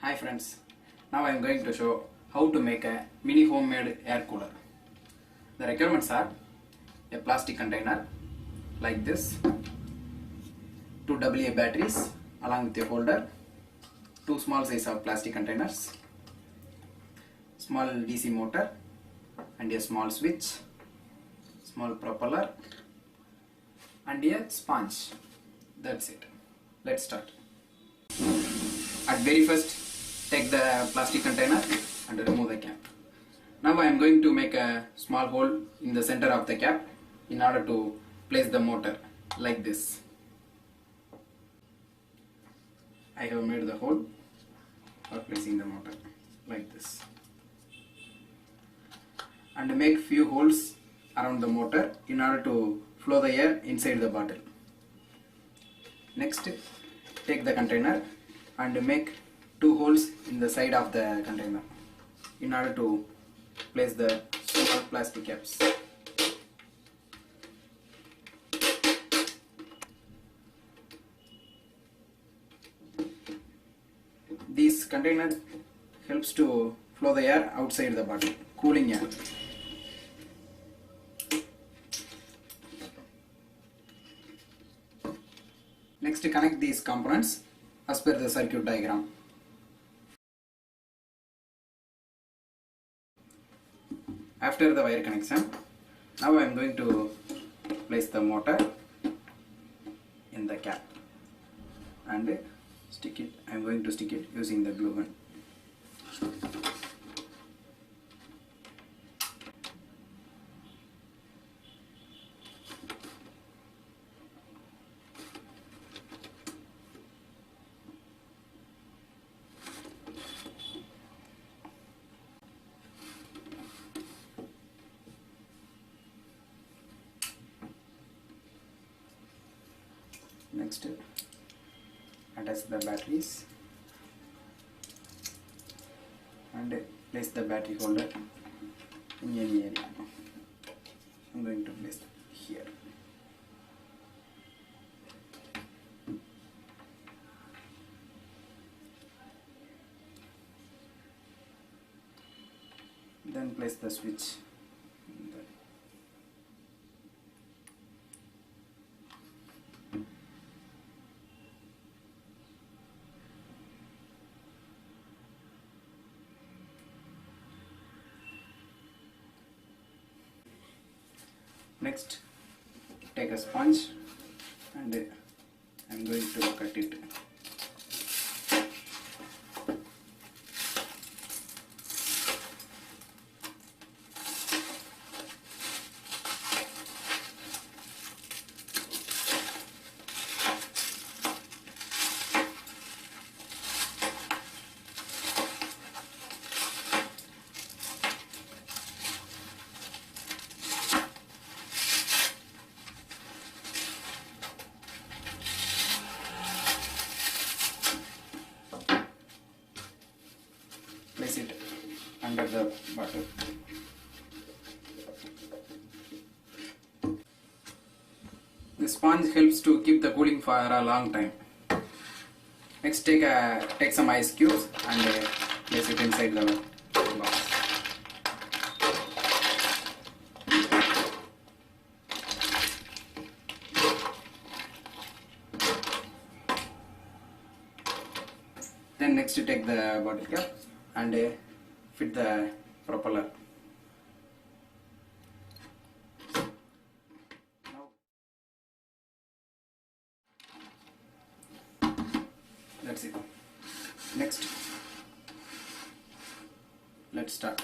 Hi friends, now I am going to show how to make a mini homemade air cooler. The requirements are a plastic container like this, two AA batteries along with a holder, two small size of plastic containers, small DC motor and a small switch, small propeller and a sponge. That's it. Let's start. At very first, take the plastic container and remove the cap. Now I am going to make a small hole in the center of the cap in order to place the motor like this. I have made the hole for placing the motor like this. And make few holes around the motor in order to flow the air inside the bottle. Next, take the container and make two holes in the side of the container in order to place the small plastic caps. This container helps to flow the air outside the bottle, cooling air. Next, connect these components as per the circuit diagram. After the wire connection, now I am going to place the motor in the cap and stick it. I am going to stick it using the glue gun. Next, attach the batteries and place the battery holder in any area. I am going to place it here. Then place the switch in there. Next, take a sponge and I am going to cut it. Place it under the bottle. The sponge helps to keep the cooling for a long time. Next, take some ice cubes and place it inside the box. Then next, take the bottle cap and fit the propeller. That's it. Next, let's start.